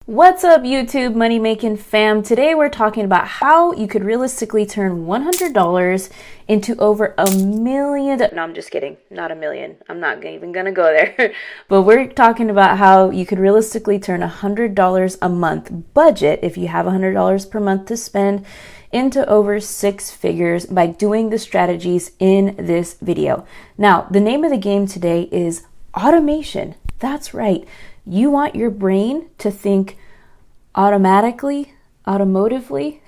What's up, YouTube money making fam? Today we're talking about how you could realistically turn $100 into over $1 million. No, I'm just kidding. Not $1 million. I'm not even gonna go there. But we're talking about how you could realistically turn $100 a month budget, if you have $100 per month to spend, into over 6 figures by doing the strategies in this video. Now, the name of the game today is automation. That's right. You want your brain to think automatically, automotively.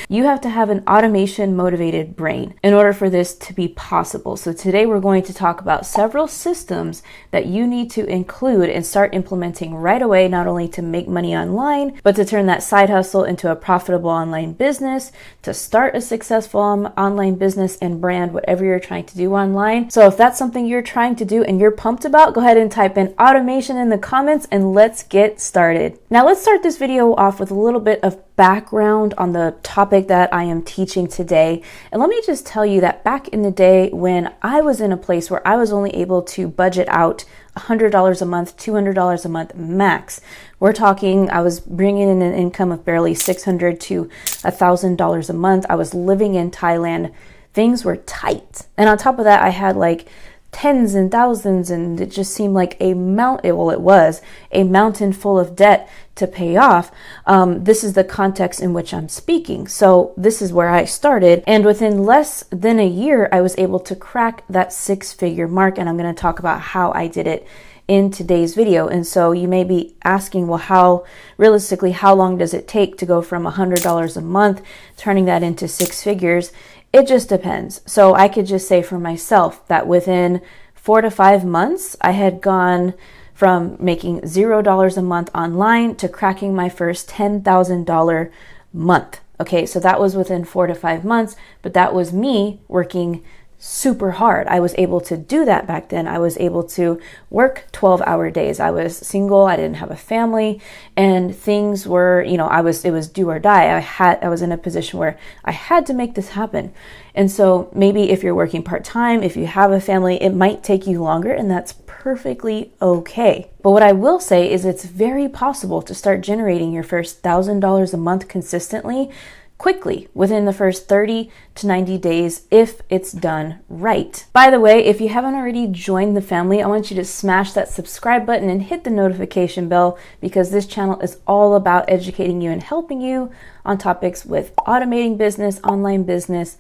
You have to have an automation motivated brain in order for this to be possible. So today we're going to talk about several systems that you need to include and start implementing right away, not only to make money online, but to turn that side hustle into a profitable online business, to start a successful online business and brand, whatever you're trying to do online. So if that's something you're trying to do and you're pumped about, go ahead and type in automation in the comments and let's get started. Now let's start this video off with a little bit of background on the topic that I am teaching today. And let me just tell you that back in the day when I was in a place where I was only able to budget out $100 a month, $200 a month max. We're talking, I was bringing in an income of barely $600 to $1,000 a month. I was living in Thailand. Things were tight. And on top of that, I had like tens and thousands, and it just seemed like a mountain. Well, it was a mountain full of debt to pay off. This is the context in which I'm speaking. So this is where I started. And within less than a year, I was able to crack that 6-figure mark. And I'm going to talk about how I did it in today's video. And so you may be asking, well, how realistically, how long does it take to go from $100 a month, turning that into 6 figures? It just depends. So I could just say for myself that within 4 to 5 months, I had gone from making $0 a month online to cracking my first $10,000 month. Okay, so that was within 4 to 5 months, but that was me working super hard. I was able to do that back then. I was able to work 12-hour days. I was single. I didn't have a family, and things were, it was do or die. I was in a position where I had to make this happen. And so maybe if you're working part-time, if you have a family, it might take you longer, and that's perfectly okay. But what I will say is it's very possible to start generating your first $1,000 a month consistently quickly within the first 30 to 90 days if it's done right. By the way, if you haven't already joined the family, I want you to smash that subscribe button and hit the notification bell, because this channel is all about educating you and helping you on topics with automating business, online business,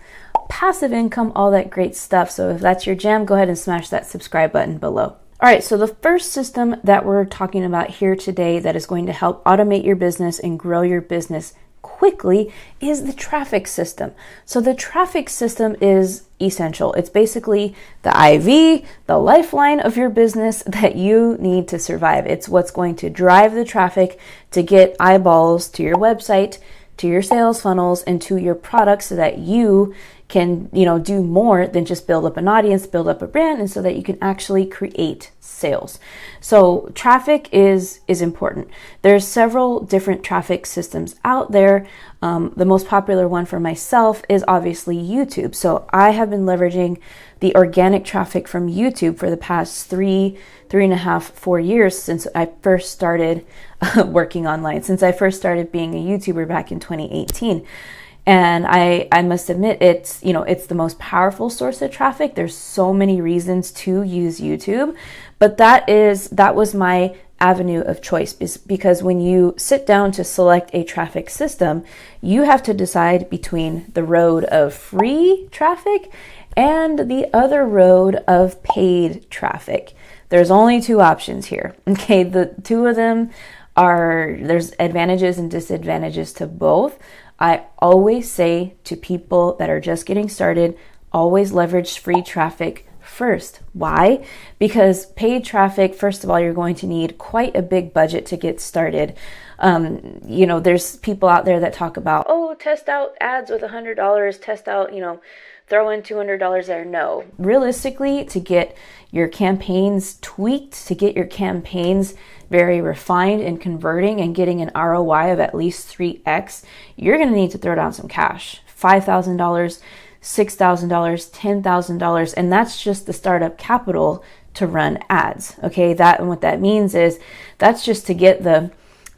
passive income, all that great stuff. So if that's your jam, go ahead and smash that subscribe button below. All right, so the first system that we're talking about here today that is going to help automate your business and grow your business quickly is the traffic system. So the traffic system is essential. It's basically the IV, the lifeline of your business that you need to survive. It's what's going to drive the traffic to get eyeballs to your website, to your sales funnels, and to your products, so that you can, do more than just build up an audience, build up a brand, and so that you can actually create sales. So traffic is important. There's several different traffic systems out there. The most popular one for myself is obviously YouTube. So I have been leveraging the organic traffic from YouTube for the past 3.5, 4 years since I first started working online, since I first started being a YouTuber back in 2018. And I must admit, it's the most powerful source of traffic. There's so many reasons to use YouTube, but that was my avenue of choice, because when you sit down to select a traffic system, you have to decide between the road of free traffic and the other road of paid traffic. There's only 2 options here. Okay, the 2 of them there's advantages and disadvantages to both. I always say to people that are just getting started, always leverage free traffic first. Why? Because paid traffic, first of all, you're going to need quite a big budget to get started. There's people out there that talk about, test out ads with $100, test out, throw in $200 there. No. Realistically, to get your campaigns tweaked, to get your campaigns very refined and converting and getting an ROI of at least 3x, you're going to need to throw down some cash. $5,000, $6,000, $10,000, and that's just the startup capital to run ads. Okay, that, and what that means is that's just to get the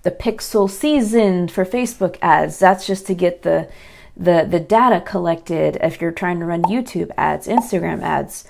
the pixel seasoned for Facebook ads. That's just to get the data collected if you're trying to run YouTube ads, Instagram ads,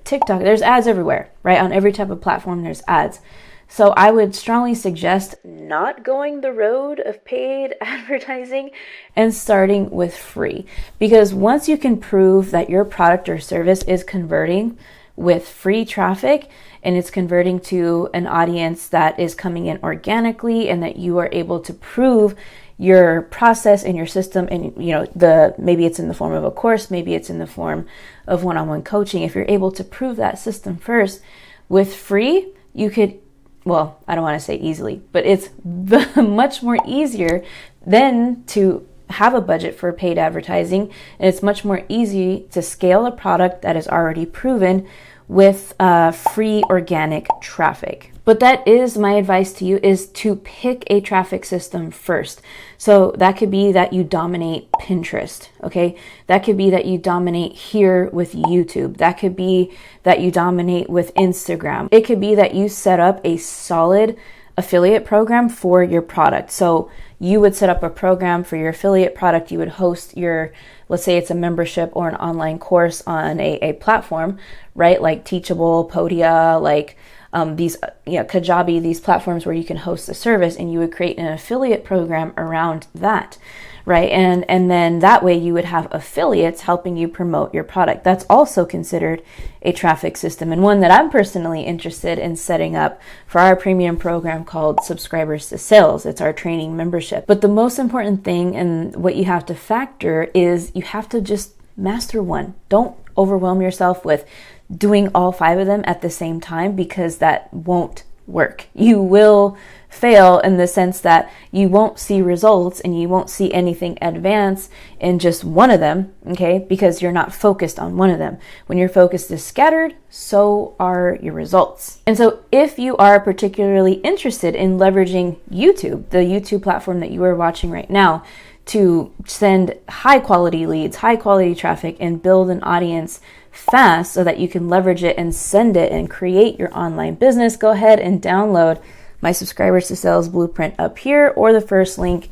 TikTok. There's ads everywhere, right? On every type of platform, there's ads. So I would strongly suggest not going the road of paid advertising and starting with free. Because once you can prove that your product or service is converting with free traffic and it's converting to an audience that is coming in organically, and that you are able to prove your process and your system, and maybe it's in the form of a course, maybe it's in the form of one-on-one coaching. If you're able to prove that system first with free, you could, well, I don't want to say easily, but it's much more easier than to have a budget for paid advertising. And it's much more easy to scale a product that is already proven with free organic traffic. But that is my advice to you, is to pick a traffic system first. So that could be that you dominate Pinterest, okay? That could be that you dominate here with YouTube. That could be that you dominate with Instagram. It could be that you set up a solid affiliate program for your product. So you would set up a program for your affiliate product. You would host your, let's say it's a membership or an online course on a platform, right? Like Teachable, Podia, like Kajabi, these platforms where you can host a service, and you would create an affiliate program around that, right? And then that way you would have affiliates helping you promote your product. That's also considered a traffic system, and one that I'm personally interested in setting up for our premium program called Subscribers to Sales. It's our training membership. But the most important thing, and what you have to factor, is you have to just master one. Don't overwhelm yourself with doing all 5 of them at the same time, because that won't work. You will fail in the sense that you won't see results and you won't see anything advance in just one of them, okay? Because you're not focused on one of them. When your focus is scattered, so are your results. And so if you are particularly interested in leveraging YouTube, the YouTube platform that you are watching right now, to send high quality leads, high quality traffic, and build an audience fast so that you can leverage it and send it and create your online business, go ahead and download my Subscribers to Sales blueprint up here, or the first link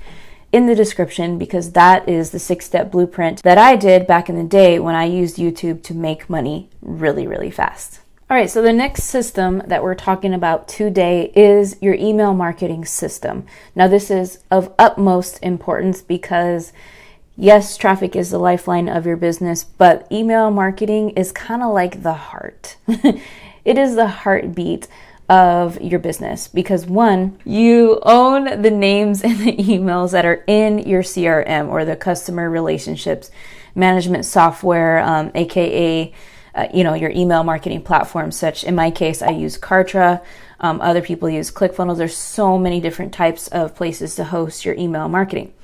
in the description, because that is the 6-step blueprint that I did back in the day when I used YouTube to make money really, really fast. All right, so the next system that we're talking about today is your email marketing system. Now, this is of utmost importance because yes, traffic is the lifeline of your business, but email marketing is kind of like the heart. It is the heartbeat of your business, because one, you own the names and the emails that are in your CRM, or the customer relationships management software, aka your email marketing platform. Such, in my case, I use Kartra. Other people use ClickFunnels. There's so many different types of places to host your email marketing.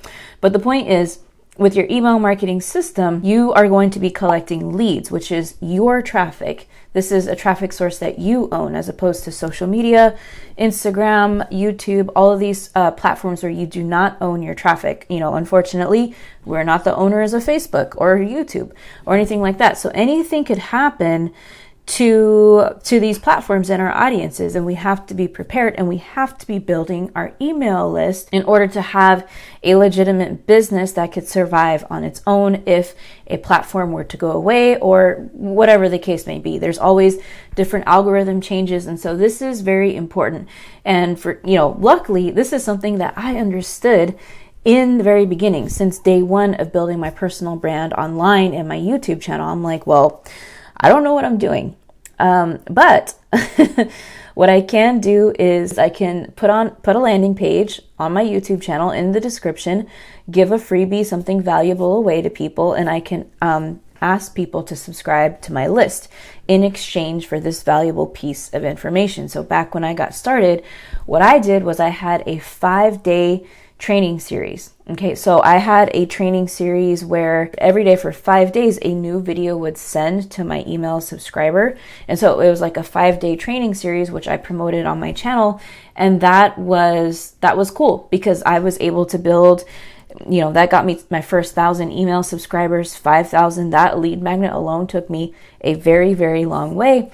But the point is, with your email marketing system, you are going to be collecting leads, which is your traffic. This is a traffic source that you own, as opposed to social media, Instagram, YouTube, all of these platforms where you do not own your traffic. Unfortunately, we're not the owners of Facebook or YouTube or anything like that. So anything could happen to these platforms and our audiences, and we have to be prepared, and we have to be building our email list in order to have a legitimate business that could survive on its own if a platform were to go away, or whatever the case may be. There's always different algorithm changes, and so this is very important. And for luckily, this is something that I understood in the very beginning. Since day one of building my personal brand online and my YouTube channel, I'm like, well, I don't know what I'm doing. But what I can do is I can put a landing page on my YouTube channel in the description, give a freebie, something valuable away to people, and I can ask people to subscribe to my list in exchange for this valuable piece of information. So back when I got started, what I did was I had a 5-day training series. Okay, so I had a training series where every day for 5 days, a new video would send to my email subscriber. And so it was like a 5-day training series, which I promoted on my channel. And that was cool, because I was able to build, that got me my first 1,000 email subscribers, 5,000. That lead magnet alone took me a very, very long way.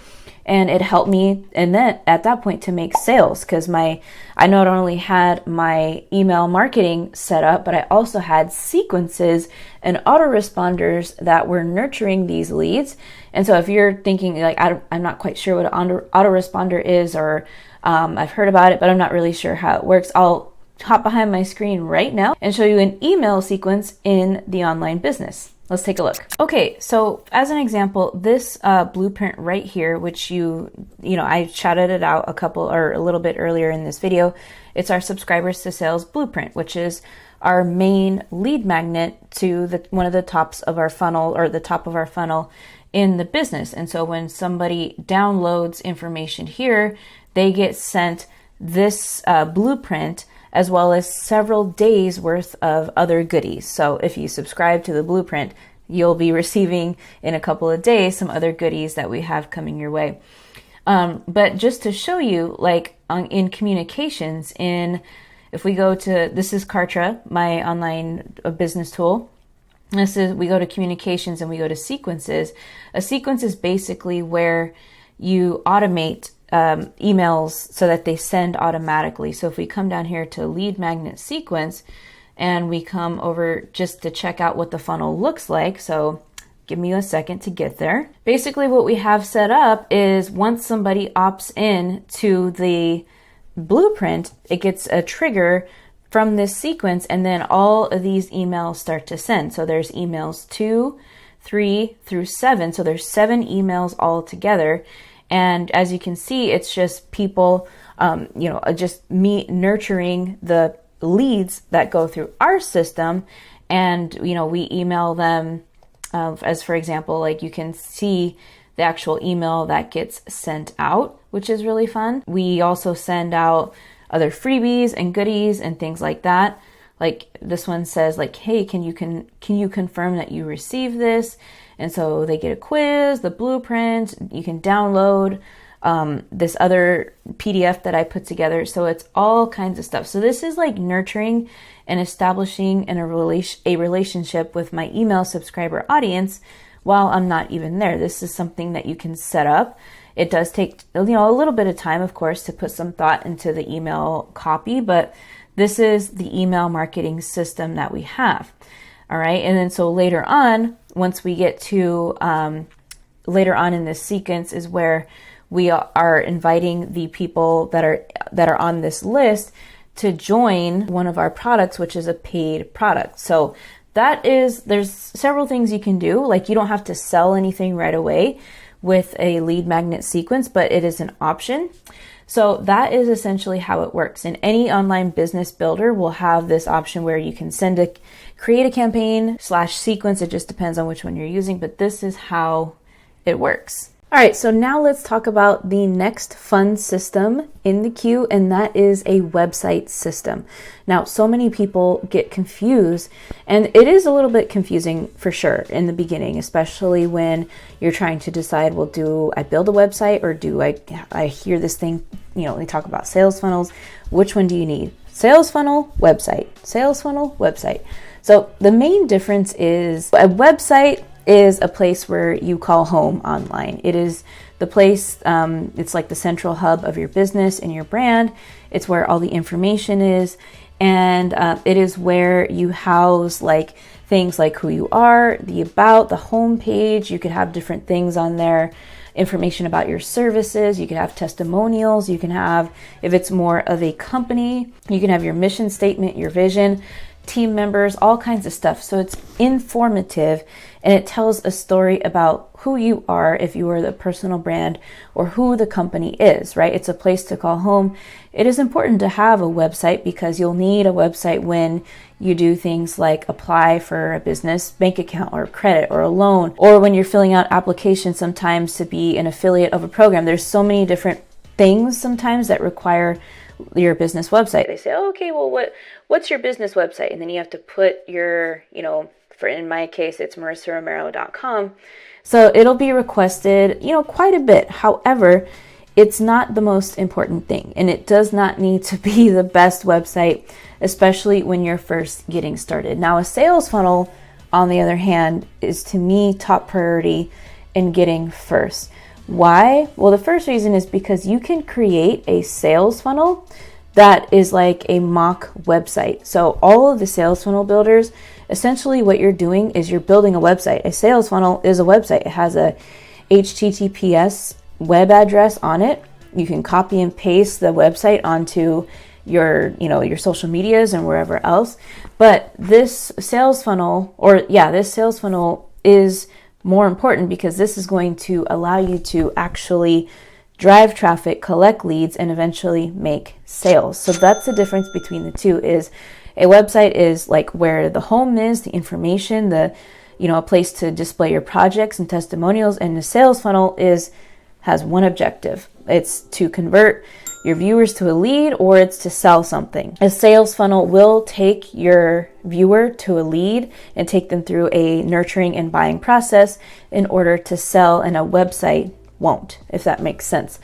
And it helped me, and then at that point, to make sales, because I not only had my email marketing set up, but I also had sequences and autoresponders that were nurturing these leads. And so if you're thinking like, I'm not quite sure what an autoresponder is, or I've heard about it, but I'm not really sure how it works, I'll hop behind my screen right now and show you an email sequence in the online business. Let's take a look. Okay, so as an example, this blueprint right here, which I shouted it out a little bit earlier in this video. It's our subscribers to sales blueprint, which is our main lead magnet to one of the tops of our funnel, or the top of our funnel in the business. And so when somebody downloads information here, they get sent this blueprint, as well as several days worth of other goodies. So if you subscribe to the blueprint, you'll be receiving in a couple of days some other goodies that we have coming your way. But just to show you, like in communications, if we go to, this is Kartra, my online business tool. We go to communications and we go to sequences. A sequence is basically where you automate emails so that they send automatically. So if we come down here to lead magnet sequence and we come over just to check out what the funnel looks like. So give me a second to get there. Basically what we have set up is once somebody opts in to the blueprint, it gets a trigger from this sequence, and then all of these emails start to send. So there's emails 2, 3 through 7. So there's 7 emails all together. And as you can see, it's just people, just me nurturing the leads that go through our system. And, we email them, as for example, like you can see the actual email that gets sent out, which is really fun. We also send out other freebies and goodies and things like that. Like this one says like, hey, can you confirm that you received this? And so they get a quiz, the blueprint, you can download this other PDF that I put together. So it's all kinds of stuff. So this is like nurturing and establishing a relationship with my email subscriber audience while I'm not even there. This is something that you can set up. It does take a little bit of time, of course, to put some thought into the email copy, but this is the email marketing system that we have. All right. And then so later on, once we get to later on in this sequence is where we are inviting the people that are on this list to join one of our products, which is a paid product. So there's several things you can do. Like you don't have to sell anything right away with a lead magnet sequence, but it is an option. So that is essentially how it works. And any online business builder will have this option where you can create a campaign /sequence. It just depends on which one you're using, but this is how it works. All right, so now let's talk about the next fun system in the queue, and that is a website system. Now, so many people get confused, and it is a little bit confusing for sure in the beginning, especially when you're trying to decide, well, do I build a website or do I hear this thing, they talk about sales funnels. Which one do you need? Sales funnel, website. Sales funnel, website. So the main difference is a website is a place where you call home online. It is the place, it's like the central hub of your business and your brand. It's where all the information is. And it is where you house like things like who you are, the about, the home page. You could have different things on there, information about your services. You could have testimonials. You can have, if it's more of a company, you can have your mission statement, your vision, team members, all kinds of stuff. So it's informative and it tells a story about who you are if you are the personal brand or who the company is, right? It's a place to call home. It is important to have a website because you'll need a website when you do things like apply for a business bank account or credit or a loan, or when you're filling out applications sometimes to be an affiliate of a program. There's so many different things sometimes that require your business website. They say, oh, okay, well, what's your business website? And then you have to put your, in my case, it's MarissaRomero.com. So it'll be requested, quite a bit. However, it's not the most important thing, and it does not need to be the best website, especially when you're first getting started. Now, a sales funnel, on the other hand, is to me top priority in getting first. Why? Well, the first reason is because you can create a sales funnel that is like a mock website. So all of the sales funnel builders, essentially what you're doing is you're building a website. A sales funnel is a website. It has a HTTPS web address on it. You can copy and paste the website onto your social medias and wherever else. But this sales funnel is more important because this is going to allow you to actually drive traffic, collect leads, and eventually make sales. So that's the difference between the two. Is a website is like where the home is, the information, a place to display your projects and testimonials, and the sales funnel has one objective. It's to convert your viewers to a lead, or it's to sell something. A sales funnel will take your viewer to a lead and take them through a nurturing and buying process in order to sell, and a website won't, if that makes sense.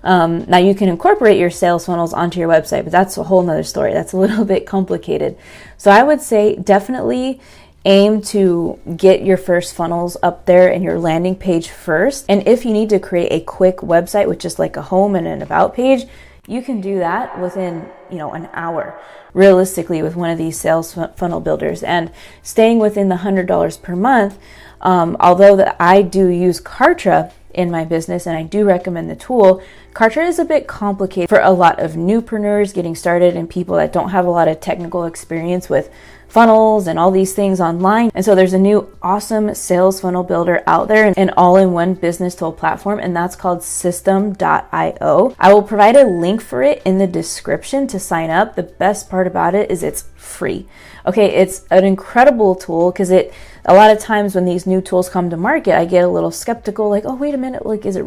Now you can incorporate your sales funnels onto your website, but that's a whole nother story. That's a little bit complicated. So I would say definitely aim to get your first funnels up there in your landing page first. And if you need to create a quick website with just like a home and an about page, you can do that within, an hour, realistically, with one of these sales funnel builders. And staying within the $100 per month, although I do use Kartra in my business and I do recommend the tool, Kartra is a bit complicated for a lot of newpreneurs getting started and people that don't have a lot of technical experience with funnels and all these things online. And so there's a new awesome sales funnel builder out there, an all-in-one business tool platform, and that's called System.io. I will provide a link for it in the description to sign up. The best part about it is it's free. Okay, it's an incredible tool because a lot of times when these new tools come to market, I get a little skeptical, like, oh, wait a minute, like, is it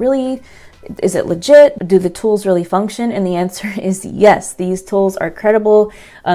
legit? Do the tools really function? And the answer is yes. These tools are credible.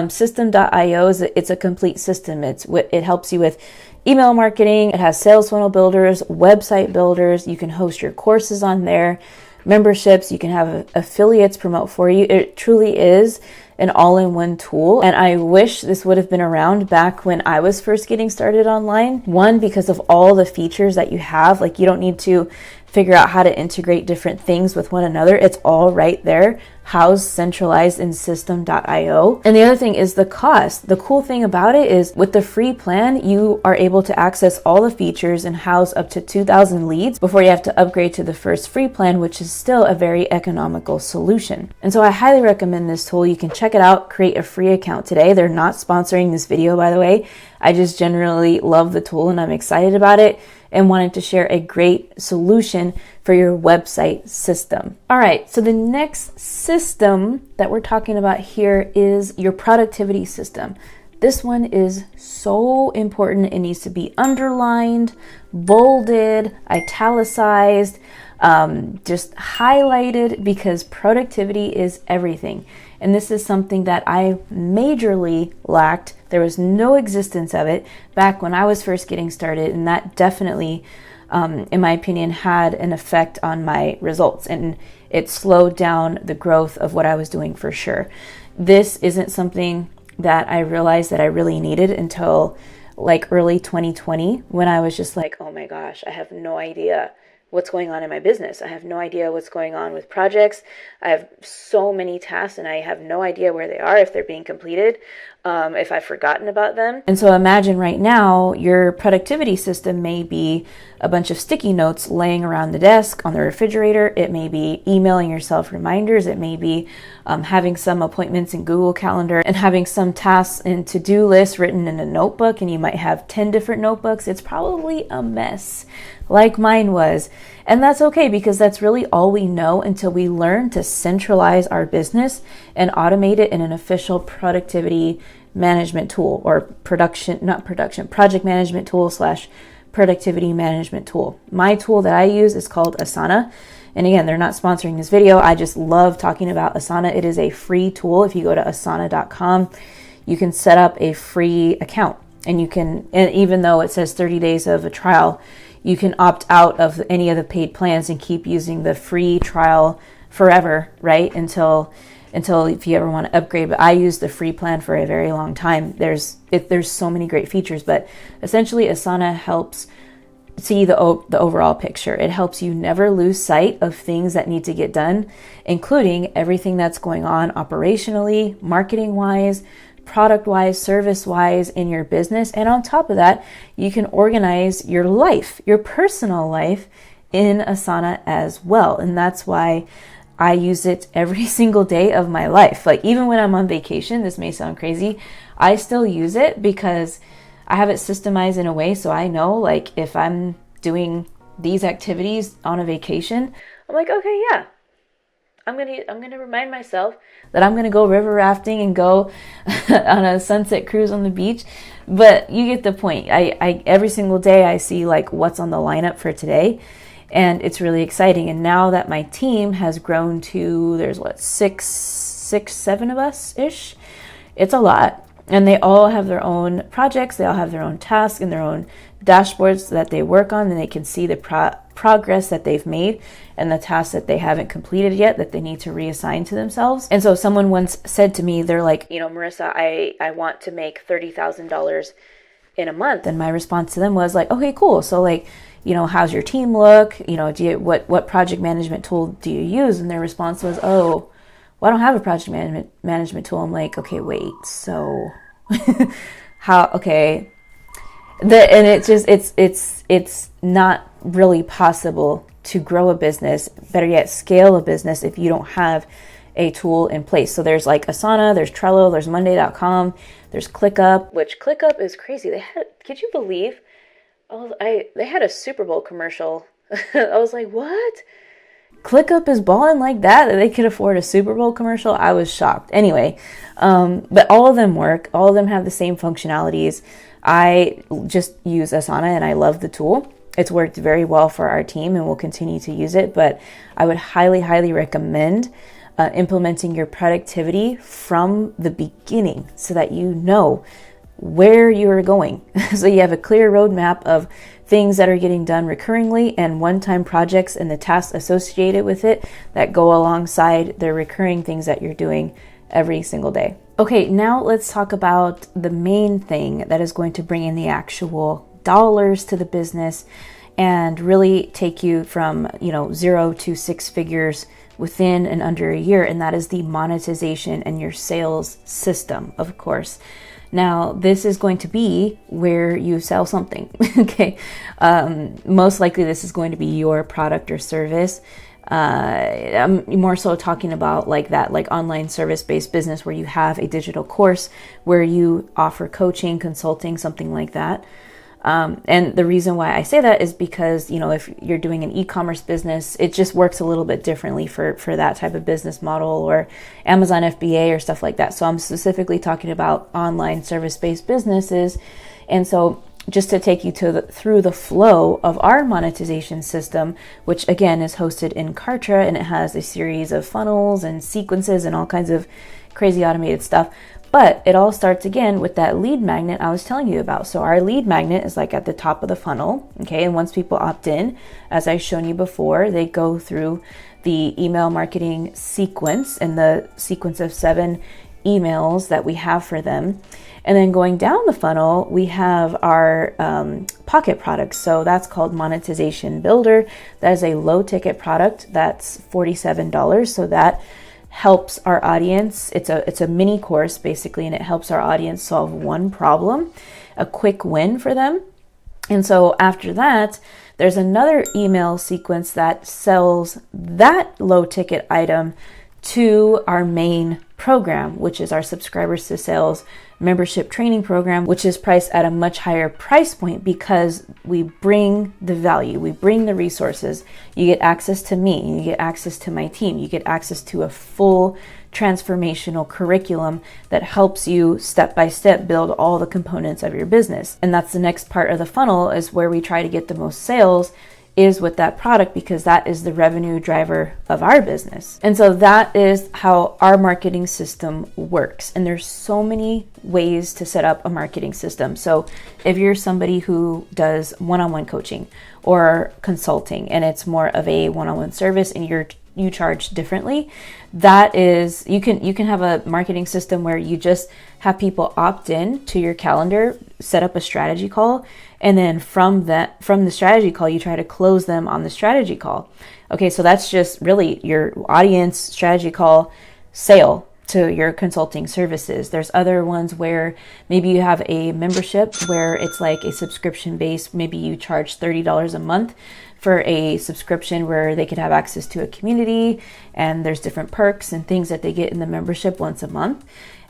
System.io it's a complete system. It helps you with email marketing. It has sales funnel builders, website builders. You can host your courses on there, memberships. You can have affiliates promote for you. It truly is an all-in-one tool. And I wish this would have been around back when I was first getting started online. One, because of all the features that you have, like you don't need to figure out how to integrate different things with one another. It's all right there, housed, centralized in System.io. And the other thing is the cost. The cool thing about it is with the free plan, you are able to access all the features and house up to 2,000 leads before you have to upgrade to the first free plan, which is still a very economical solution. And so I highly recommend this tool. You can check it out, create a free account today. They're not sponsoring this video, by the way. I just generally love the tool and I'm excited about it and wanted to share a great solution for your website system. All right, so the next system that we're talking about here is your productivity system. This one is so important. It needs to be underlined, bolded, italicized, just highlighted, because productivity is everything. And this is something that I majorly lacked. There was no existence of it back when I was first getting started. And that definitely, in my opinion, had an effect on my results. And it slowed down the growth of what I was doing for sure. This isn't something that I realized that I really needed until like early 2020, when I was just like, oh my gosh, I have no idea what's going on in my business. I have no idea what's going on with projects. I have so many tasks and I have no idea where they are, if they're being completed, if I've forgotten about them. And so imagine right now your productivity system may be a bunch of sticky notes laying around the desk, on the refrigerator. It may be emailing yourself reminders. It may be having some appointments in Google Calendar and having some tasks and to-do lists written in a notebook, and you might have 10 different notebooks. It's probably a mess, like mine was. And that's okay, because that's really all we know until we learn to centralize our business and automate it in an official productivity management tool, or project management tool / productivity management tool. My tool that I use is called Asana. And again, they're not sponsoring this video. I just love talking about Asana. It is a free tool. If you go to asana.com, you can set up a free account, and even though it says 30 days of a trial, you can opt out of any of the paid plans and keep using the free trial forever, right? Until if you ever want to upgrade. But I use the free plan for a very long time. There's so many great features, but essentially Asana helps see the overall picture. It helps you never lose sight of things that need to get done, including everything that's going on operationally, marketing-wise, product-wise, service-wise in your business. And on top of that, you can organize your life, your personal life in Asana as well. And that's why I use it every single day of my life. Like even when I'm on vacation, this may sound crazy, I still use it because I have it systemized in a way so I know, like, if I'm doing these activities on a vacation, I'm like, okay, yeah, I'm gonna remind myself that I'm gonna go river rafting and go on a sunset cruise on the beach. But you get the point. I every single day I see like what's on the lineup for today, and it's really exciting. And now that my team has grown to, there's what, six, seven of us ish. It's a lot. And they all have their own projects, they all have their own tasks and their own dashboards that they work on, and they can see the progress that they've made and the tasks that they haven't completed yet that they need to reassign to themselves. And so someone once said to me, they're like, Marissa, I want to make $30,000 in a month. And my response to them was like, okay, cool. So like, how's your team look? What project management tool do you use? And their response was, oh, well, I don't have a project management tool. I'm like, okay, wait, so how, okay. And it's not really possible to grow a business, better yet, scale a business if you don't have a tool in place. So there's like Asana, there's Trello, there's Monday.com, there's ClickUp, which ClickUp is crazy. Could you believe? They had a Super Bowl commercial. I was like, what? ClickUp is balling like that they could afford a Super Bowl commercial. I was shocked. Anyway, but all of them work. All of them have the same functionalities. I just use Asana and I love the tool. It's worked very well for our team and we'll continue to use it. But I would highly, highly recommend implementing your productivity from the beginning so that you know where you are going. So you have a clear roadmap of things that are getting done recurringly and one-time projects and the tasks associated with it that go alongside the recurring things that you're doing every single day. Okay, now let's talk about the main thing that is going to bring in the actual dollars to the business and really take you from 0 to 6 figures within and under a year, and that is the monetization and your sales system, of course. Now, this is going to be where you sell something, okay? Most likely this is going to be your product or service. I'm more so talking about like online service-based business where you have a digital course where you offer coaching, consulting, something like that. And the reason why I say that is because, if you're doing an e-commerce business, it just works a little bit differently for that type of business model, or Amazon FBA or stuff like that. So I'm specifically talking about online service-based businesses. And so just to take you through the flow of our monetization system, which again is hosted in Kartra, and it has a series of funnels and sequences and all kinds of crazy automated stuff. But it all starts again with that lead magnet I was telling you about. So our lead magnet is like at the top of the funnel, okay? And once people opt in, as I've shown you before, they go through the email marketing sequence and the sequence of 7 emails that we have for them. And then going down the funnel, we have our pocket products. So that's called Monetization Builder. That is a low ticket product. That's $47. So that helps our audience. It's a mini course basically, and it helps our audience solve one problem, a quick win for them. And so after that, there's another email sequence that sells that low ticket item to our main program, which is our Subscribers to Sales membership training program, which is priced at a much higher price point because we bring the value, we bring the resources. You get access to me, you get access to my team, you get access to a full transformational curriculum that helps you step by step build all the components of your business. And that's the next part of the funnel, is where we try to get the most sales, is with that product, because that is the revenue driver of our business. And so that is how our marketing system works. And there's so many ways to set up a marketing system. So if you're somebody who does one-on-one coaching or consulting, and it's more of a one-on-one service, and you're you charge differently. That is, you can have a marketing system where you just have people opt in to your calendar, set up a strategy call, and then from the strategy call, you try to close them on the strategy call. Okay, so that's just really your audience strategy call sale to your consulting services. There's other ones where maybe you have a membership where it's like a subscription based, maybe you charge $30 a month for a subscription where they could have access to a community, and there's different perks and things that they get in the membership once a month.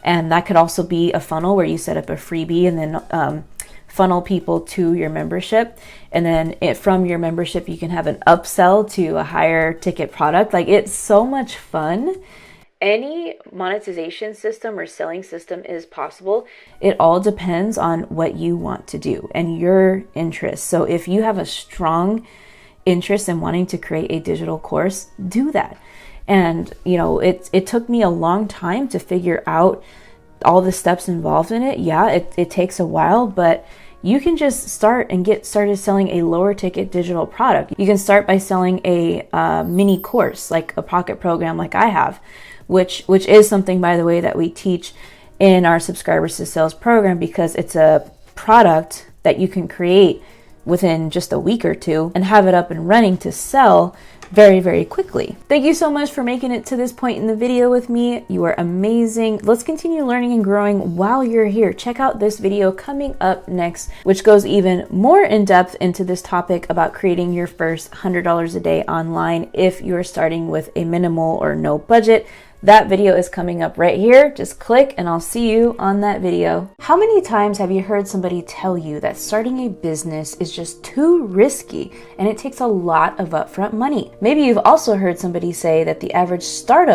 And that could also be a funnel where you set up a freebie and then funnel people to your membership. And then from your membership, you can have an upsell to a higher ticket product. Like, it's so much fun. Any monetization system or selling system is possible. It all depends on what you want to do and your interests. So if you have a strong interest in wanting to create a digital course, do that. And it took me a long time to figure out all the steps involved in it. Yeah, it takes a while, but you can just start and get started selling a lower ticket digital product. You can start by selling a mini course, like a pocket program like I have, which is something, by the way, that we teach in our Subscribers to Sales program, because it's a product that you can create within just a week or two and have it up and running to sell very, very quickly. Thank you so much for making it to this point in the video with me. You are amazing. Let's continue learning and growing while you're here. Check out this video coming up next, which goes even more in depth into this topic about creating your first $100 a day online if you're starting with a minimal or no budget. That video is coming up right here. Just click and I'll see you on that video. How many times have you heard somebody tell you that starting a business is just too risky and it takes a lot of upfront money? Maybe you've also heard somebody say that the average startup